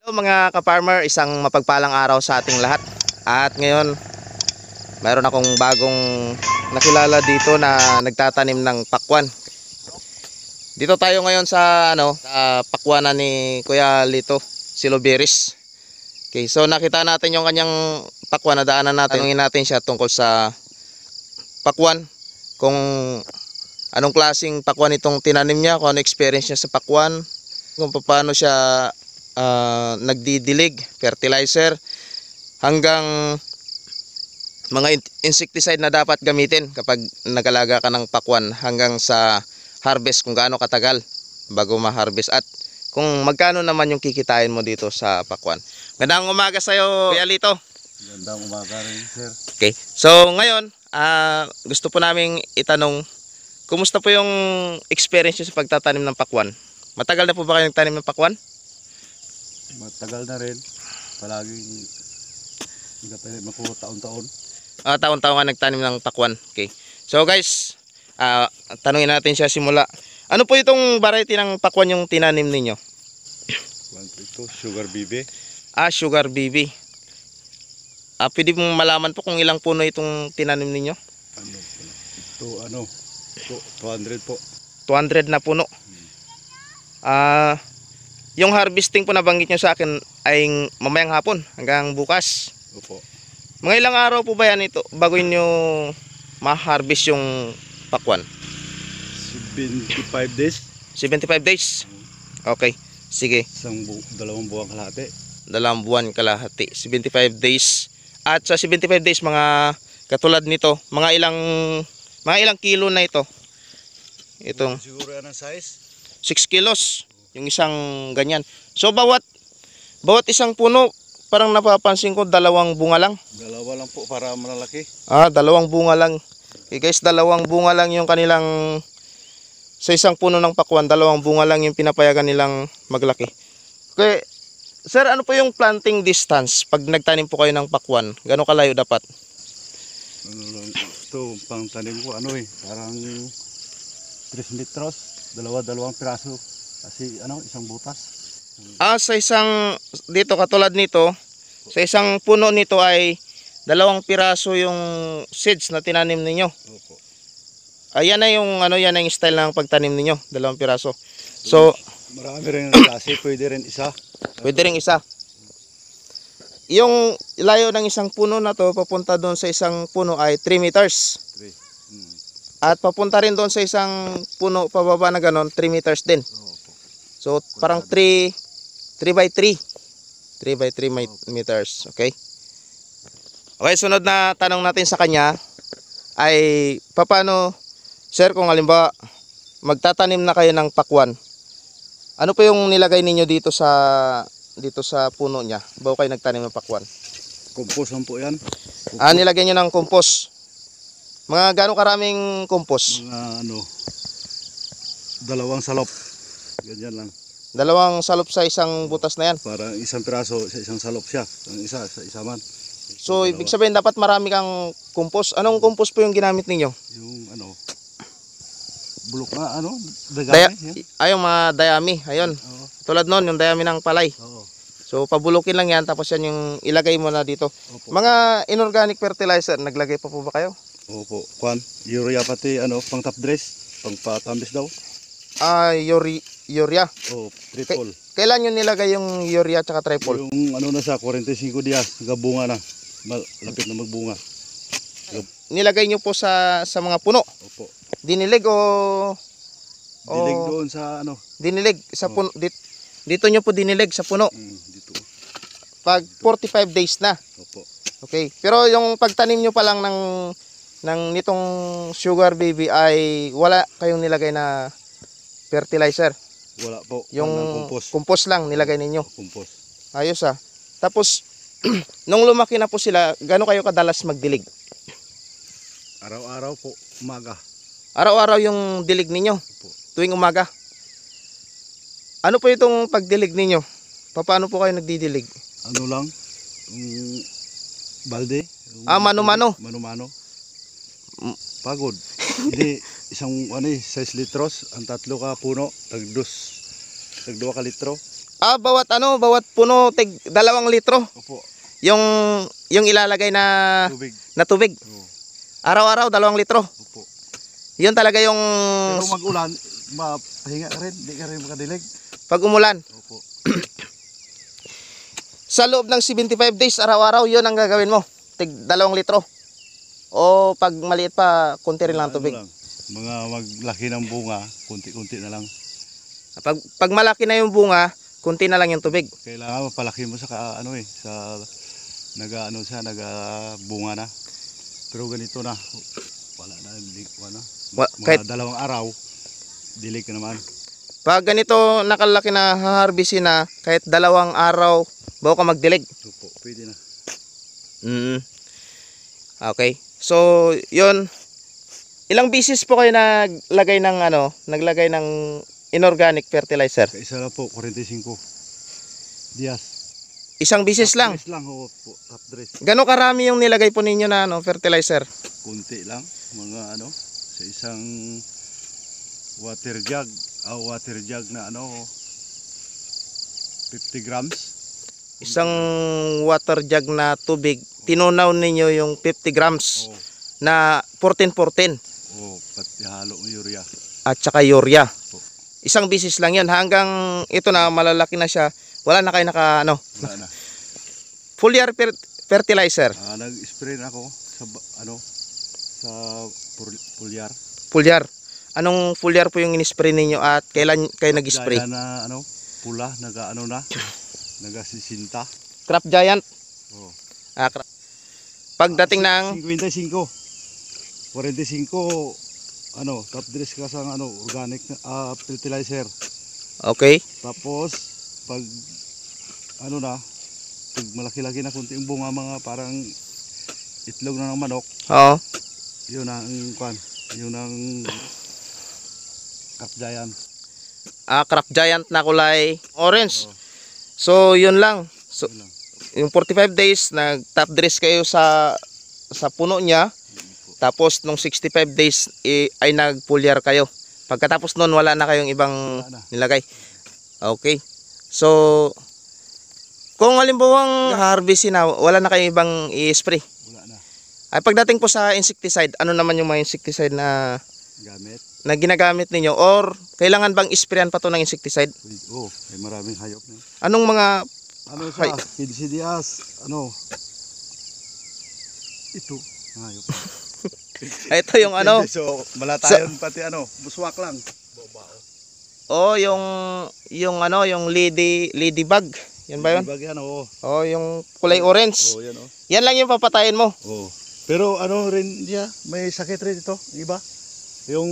Hello mga ka-farmer, isang mapagpalang araw sa ating lahat. At ngayon, mayroon akong bagong nakilala dito na nagtatanim ng pakwan. Dito tayo ngayon sa sa pakwanan ni Kuya Lito Siloveris. Okay, so nakita natin yung kanyang pakwan, nadaanan natin. Tanungin natin siya tungkol sa pakwan, kung anong klaseng pakwan itong tinanim niya, kung ano experience niya sa pakwan, kung paano siya nagdidilig, fertilizer, hanggang mga insecticide na dapat gamitin kapag nagalaga ka ng pakwan, hanggang sa harvest, kung gaano katagal bago ma-harvest, at kung magkano naman yung kikitain mo dito sa pakwan. Magandang umaga sa iyo, Kuya Lito. Magandang umaga rin, sir. Okay, so ngayon gusto po naming itanong, kumusta po yung experience nyo sa pagtatanim ng pakwan? Matagal na po ba kayo nagtanim ng pakwan? Matagal na rin. Palaging nagtanim ako taon-taon. Taon-taon ka nagtanim ng pakwan. Okay. So guys, tanungin natin siya simula. Ano po itong variety ng pakwan yung tinanim ninyo? Ito, Sugar BB. Sugar BB. Pwede mong malaman po kung ilang puno itong tinanim ninyo? Ito, 200 po. 200 na puno. Yung harvesting po nabanggit nyo sa akin ay mamayang hapon hanggang bukas. Opo. Mga ilang araw po ba yan ito bago nyo ma-harvest yung pakwan? 75 days. 75 days? Okay, sige. Dalawang buwan kalahati. 2 buwan kalahati. 75 days. At sa 75 days, mga katulad nito, mga ilang kilo na ito? Itong Siguro yan ang size. 6 kilos. Yung isang ganyan. So bawat isang puno, parang napapansin ko 2 bunga lang. Dalawa lang po para malalaki. 2 bunga lang. Okay guys, 2 bunga lang yung kanilang, sa isang puno ng pakwan, 2 bunga lang yung pinapayagan nilang maglaki. Okay, sir, ano po yung planting distance pag nagtanim po kayo ng pakwan? Gano'ng kalayo dapat? Ito, pang tanim ko, parang 3 metros, dalawang piraso. Kasi isang butas. Sa isang, dito katulad nito, sa isang puno nito ay 2 piraso yung seeds na tinanim ninyo. Opo. Ayan na yung yan ang style ng pagtanim ninyo, 2 piraso. So, Marami rin ang klase, pwede rin isa. pwede ring isa. Yung layo ng isang puno na to papunta doon sa isang puno ay 3 meters. 3. At papunta rin doon sa isang puno pababa na ganon, 3 meters din. Opo. So parang 3 by 3 meters. Okay. Okay, sunod na tanong natin sa kanya ay paano, sir, kung halimbawa magtatanim na kayo ng pakwan, ano po yung nilagay ninyo dito sa puno niya bago kayo nagtanim ng pakwan? Compost lang po yan. Nilagay nyo ng compost. Mga gano'ng karaming compost? Mga 2 salop. Ganyan lang. 2 salop sa isang butas na yan. Para isang piraso sa isang salop siya. Ang isa sa isa man. So ibig sabihin dapat marami kang compost. Anong compost po yung ginamit ninyo? Yung bulok na dagami. Yung mga dayami. Ayun. Oo. Tulad nun, yung dayami ng palay. Oo. So pabulukin lang yan, tapos yan yung ilagay mo na dito. Opo. Mga inorganic fertilizer, naglagay pa po ba kayo? Opo. Urea pati pang top dress, pang patambis daw. Urea. Oh, triple. Kailan nyo nilagay yung urea at triple? Yung na sa 45 dias, gabunga na. Malapit na magbunga. Nilagay nyo po sa mga puno? Opo. Dinilig o Dilig doon sa dinilig sa puno? Dito nyo po dinilig sa puno? Dito. Pag 45 days na? Opo. Okay. Pero yung pagtanim nyo pa lang ng nitong Sugar Baby ay wala kayong nilagay na fertilizer? Wala po. Yung compost. compost lang nilagay ninyo? Compost. Ayos Tapos, nung lumaki na po sila, gaano kayo kadalas magdilig? Araw-araw po, umaga. Araw-araw yung dilig ninyo? Opo. Tuwing umaga? Ano po itong pagdilig ninyo? Paano po kayo nagdidilig? Lang? Balde. Mano-mano? Mano-mano. Pagod. Hindi, isang 6 litros, ang 3 ka puno, tag 2 ka litro. Bawat bawat puno tig 2 litro. Opo, Yung ilalagay na tubig. tubig. Oo, Araw-araw 2 litro. opo. Yun talaga yung Pero mag-ulan, mapahinga ka rin, hindi ka rin makadilig. pag umulan. Opo. Sa loob ng 75 days, araw-araw, yun ang gagawin mo. Tig 2 litro. O pag maliit pa, kunti rin lang ang tubig. Lang, mga maglaki ng bunga, kunti-kunti na lang. Pag malaki na yung bunga, kunti na lang yung tubig. Kailangan mapalaki mo sa sa naga-bunga na. Pero ganito na, wala na, wala. Kahit Mga 2 araw, dilig ka naman. pag ganito nakalaki na haharbisin na, kahit 2 araw, bago ka magdilig. Opo, pwede na. Okay. So, yun. Ilang bisis po kayo naglagay ng inorganic fertilizer? Kaisa lang po, 45 Dias. Isang bisis lang. Top dress lang, po, top dress. Gano'ng karami yung nilagay po ninyo na fertilizer? Kunti lang, mga sa isang water jug na 50 grams. Isang water jug na tubig, tinunaw ninyo yung 50 grams Oh, na 14-14 pati halo ng urea. at saka urea. Oh. Isang bisis lang yan. Hanggang ito na malalaki na siya, wala na kayo Wala na. foliar fertilizer. Nag-spray na ako sa sa pulyar. Foliar. Anong foliar po yung in-spray ninyo at kailan kayo nag-spray? Gaya na pula, nagasisinta. Crop Giant. Oh. Pagdating ng 55. 45 top dress ka sa organic na fertilizer. okay. Tapos pag pag malaki-laki na kunti yung bunga, mga parang itlog na ng manok, Oo. yun ang Crop Giant. Crop Giant na kulay orange. Oh. So, yun lang. So, Yun lang. yung 45 days, nag-top dress kayo sa puno niya. Tapos, nung 65 days, ay nag-foliar kayo. Pagkatapos nun, wala na kayong ibang Wala na. nilagay. Okay. So, kung halimbawang harvestin na, wala na kayong ibang i-spray. Wala na. Ay, pagdating po sa insecticide, ano naman yung mga insecticide na Gamit. ginagamit ninyo? Or, kailangan bang isprayan pa to ng insecticide? May maraming hayop na. Anong mga Siya? PDCDS, ito, hayop. ito yung So, malatayon pati buswak lang. yung ladybug. Yan ba yun? Bagyan, Yung kulay orange. yan Yan lang yung papatayin mo. Pero rin niya, may sakit rin ito, iba. Yung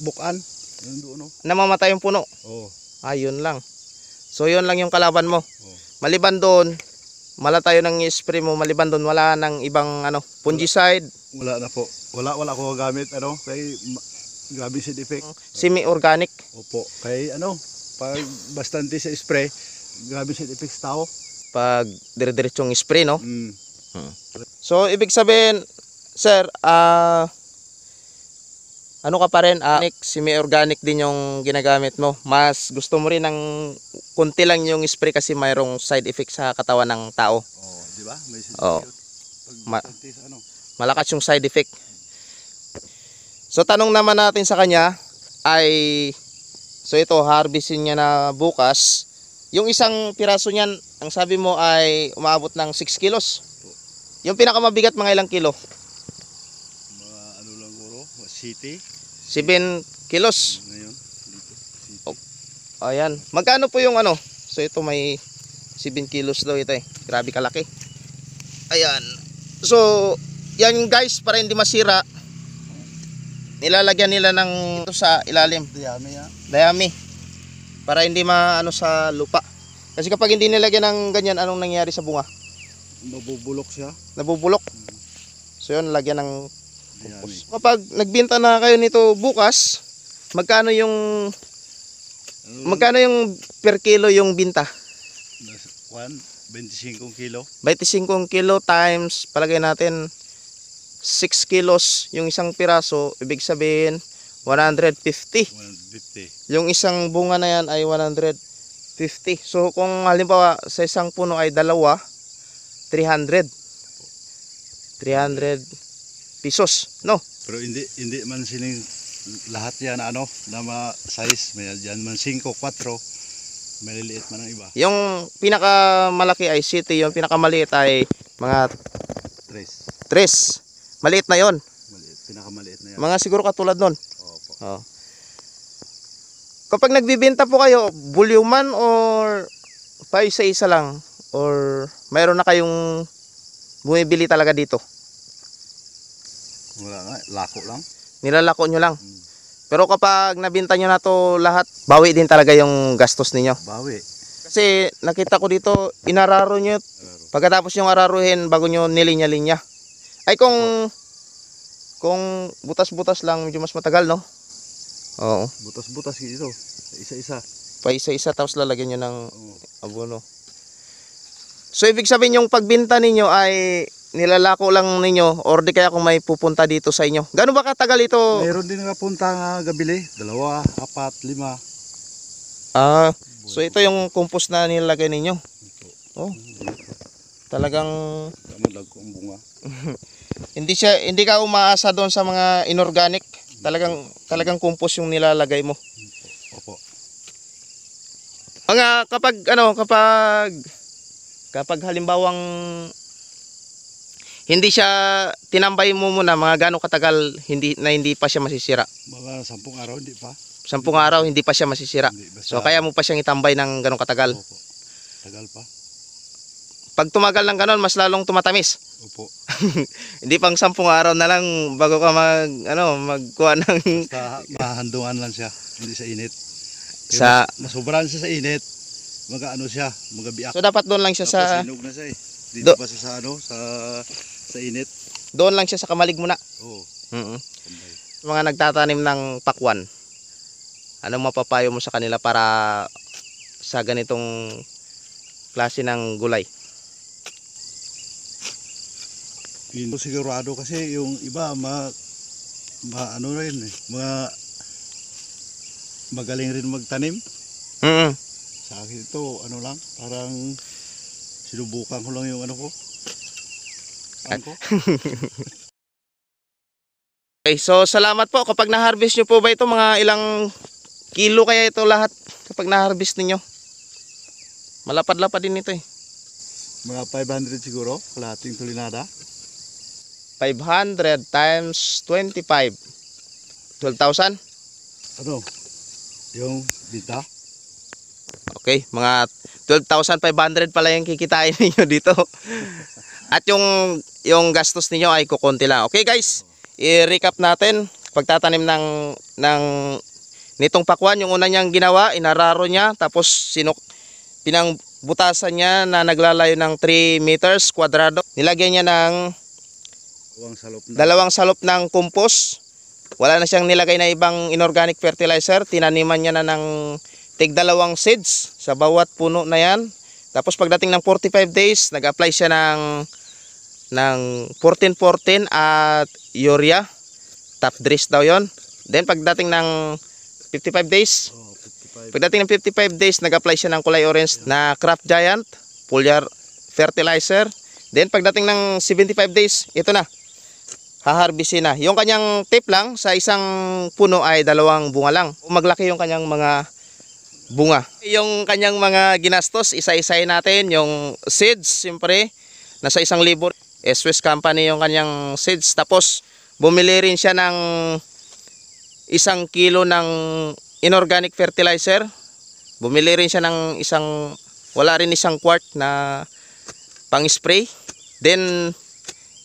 bukan, yung doon. Namamatay yung puno. Yun lang. So yun lang yung kalaban mo. Maliban doon, malatayo ng spray mo, maliban doon wala nang ibang fungicide, Wala na po. Wala ko gamit kay grabing side effect. semi-organic. Opo. Kay pag bastante sa spray, grabing side effects tao. Pag dire-diretsong spray, no? Mm. So ibig sabihin, sir, ano ka pa rin, semi-organic din yung ginagamit mo. Mas gusto mo rin ng kunti lang yung spray kasi mayroong side effect sa katawan ng tao. Di ba? May side Oo. effect. Ma- Pag bastante sa Malakas yung side effect. So tanong naman natin sa kanya ay, so ito, harvestin niya na bukas. Yung isang piraso niyan, ang sabi mo ay umaabot ng 6 kilos. Yung pinakamabigat, mga ilang kilo? mga lang guro, city 7 kilos. ngayon dito. City. Ayan. Magkano po yung So ito may 7 kilos daw ito eh. Grabe kalaki. Ayan. So, yan guys, para hindi masira, nilalagyan nila ng ito sa ilalim. Diyami ya. Dayami. Para hindi maano sa lupa. Kasi kapag hindi nilagyan ng ganyan, anong nangyari sa bunga? Mabubulok siya. Nabubulok. So yun, lagyan ng Diyami. kapag nagbenta na kayo nito bukas, magkano yung per kilo yung binta? 25 kilo. 25 kilo times, palagay natin 6 kilos yung isang piraso, ibig sabihin 150. 150. Yung isang bunga na yan ay 150 50. So kung halimbawa sa isang puno ay dalawa, 300. 300 pesos, no? Pero hindi man sining lahat yan ano na size, may diyan man 5, 4, maliliit man ang iba. Yung pinakamalaki ay city, yung pinakamaliit ay mga 3. 3. Maliit na yon. Maliit, pinakamaliit na yan. Mga siguro katulad nun. Opo. Oh. Kapag nagbibenta po kayo, voluman or pa isa-isa lang? Or mayroon na kayong bumibili talaga dito? Wala nga, lako lang. Nilalako nyo lang. Hmm. Pero kapag nabinta nyo na to lahat, bawi din talaga yung gastos ninyo. Bawi. Kasi nakita ko dito, inararo nyo. Pagkatapos yung araruhin, bago nyo nilinya-linya. Ay kung butas-butas lang, medyo mas matagal, no? Oo. Butas-butas dito. Isa-isa. Pa isa-isa, tapos lalagyan nyo ng Oo. abono. So ibig sabihin yung pagbinta ninyo ay nilalako lang ninyo or di kaya kung may pupunta dito sa inyo. Gano'n ba katagal ito? Mayroon din nakapunta nga gabili. 2, 4, 5. Ah, so ito yung compost na nilalagay ninyo. Oh, talagang Malag ko ang bunga. hindi ka umaasa doon sa mga inorganic. Talagang compost yung nilalagay mo. Opo. Mga kapag halimbawang hindi siya tinambay mo muna, mga gano'ng katagal hindi pa siya masisira. Mga 10 araw, hindi pa. 10 araw hindi pa siya masisira. Hindi, basta, So kaya mo pa siyang itambay ng gano'ng katagal. Opo. Tagal pa. Pag tumagal ng gano'n, mas lalong tumatamis. Opo. Hindi pang 10 araw na lang bago ka magkuha ng Basta mahandungan lang siya. Hindi sa init. sa Masobrahan siya sa init. Mag-ano siya, magabiak. So dapat doon lang siya sa Tapos hinog na siya eh. Dito pa siya sa ano, sa init. doon lang siya sa kamalig muna. Oo. Mhm. Tambay. Mga nagtatanim ng pakwan. Anong mapapayo mo sa kanila para sa ganitong klase ng gulay? Hindi ko sigurado kasi yung iba ano rin eh, magaling rin magtanim. Mhm. Sa akin ito, ano lang, parang sinubukan ko lang yung ano ko. Ano ko? Okay, so salamat po. Kapag na-harvest nyo po ba ito, mga ilang kilo kaya ito lahat kapag na-harvest ninyo? Malapad-lapad din ito eh. Mga 500 siguro, kalahating tulinada. 500 times 25. 12,000? Ano? Yung bita? Okay, mga 12,500 pala yung kikitain ninyo dito. At yung gastos ninyo ay kukunti lang. Okay guys, i-recap natin. Pagtatanim nitong pakwan, yung una niyang ginawa, inararo niya, tapos pinangbutasan niya na naglalayo ng 3 meters kwadrado. Nilagyan niya ng dalawang salop ng compost. Wala na siyang nilagay na ibang inorganic fertilizer. Tinaniman niya na ng tig-2 seeds sa bawat puno na yan. Tapos pagdating ng 45 days, nag-apply siya ng 14-14 at urea. Top dress daw yon. Then pagdating ng 55 days, Oh, 55. pagdating ng 55 days, nag-apply siya ng kulay orange na Craft Giant foliar fertilizer. Then pagdating ng 75 days, ito na. Haharbisin na. Yung kanyang tip lang sa isang puno ay 2 bunga lang. Maglaki yung kanyang mga bunga. Yung kanyang mga ginastos, isa-isahin natin. Yung seeds, siyempre, nasa 1,000. Swiss Company yung kanyang seeds. Tapos, bumili rin siya ng 1 kilo ng inorganic fertilizer. Bumili rin siya ng wala rin 1 quart na pang-spray. Then,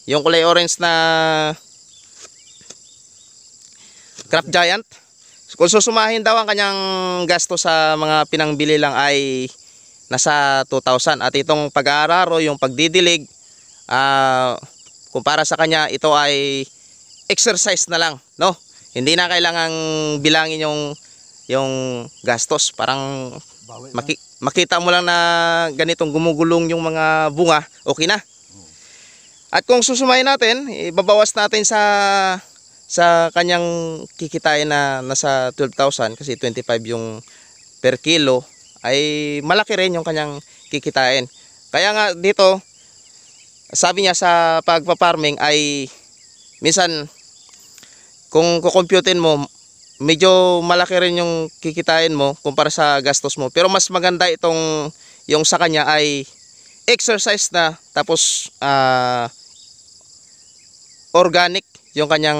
yung kulay orange na Craft Giant. Kung susumahin daw ang kanyang gasto sa mga pinangbili lang ay nasa 2,000. At itong pag-aararo, yung pagdidilig, kumpara sa kanya, ito ay exercise na lang, no? Hindi na kailangang bilangin yung gastos. Parang makita mo lang na ganitong gumugulong yung mga bunga, okay na. At kung susumahin natin, ibabawas natin sa kanyang kikitain na nasa 12,000 kasi 25 yung per kilo ay malaki rin yung kanyang kikitain. Kaya nga dito, sabi niya sa pagpa-farming ay minsan kung kukomputin mo, medyo malaki rin yung kikitain mo kumpara sa gastos mo. Pero mas maganda itong yung sa kanya ay exercise na, tapos organic yung kanyang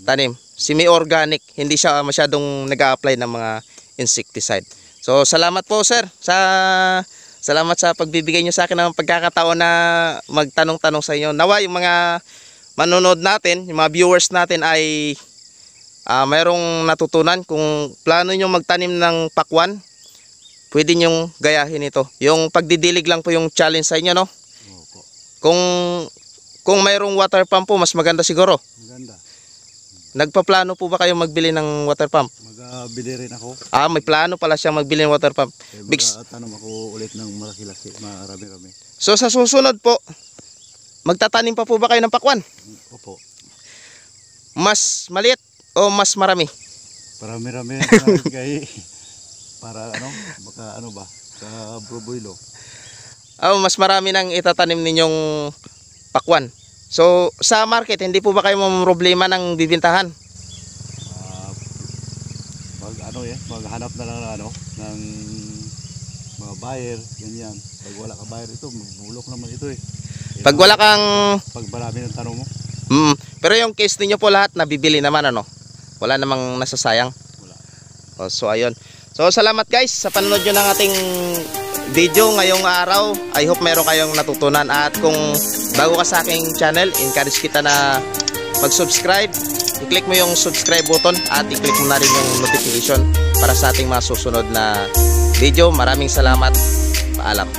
tanim. Semi-organic, hindi siya masyadong nag-a-apply ng mga insecticide. So salamat po sir, salamat sa pagbibigay niyo sa akin ng pagkakataon na magtanong-tanong sa inyo. Nawa yung mga manonood natin, yung mga viewers natin ay mayroong natutunan. Kung plano nyo magtanim ng pakwan, pwede nyong gayahin ito. Yung pagdidilig lang po yung challenge sa inyo, no? Opo. Kung mayroong water pump po, mas maganda siguro. Maganda. Nagpaplano po ba kayo magbili ng water pump? Magbili rin ako. May plano pala siya magbili ng water pump. Tanong ako ulit ng malaki-laki, marami-rami. So sa susunod po, magtatanim pa po ba kayo ng pakwan? Opo. Mas maliit o mas marami? Marami-rami kay para baka ba, sa broboilo. Mas marami nang itatanim ninyong pakwan. So sa market, hindi po ba kayo problema ng bibintahan? Maghanap na lang ng mga buyer, ganyan. Pag wala ka buyer ito, magbulok naman ito eh. Pag wala kang pag marami ng tanong mo. Pero yung case niyo po lahat nabibili naman, wala namang nasasayang. Wala. So ayun. So salamat guys sa panonood nyo ng ating video ngayong araw. I hope meron kayong natutunan, at kung bago ka sa aking channel, encourage kita na mag-subscribe. I-click mo yung subscribe button at i-click mo na rin yung notification para sa ating mga susunod na video. Maraming salamat. Paalam.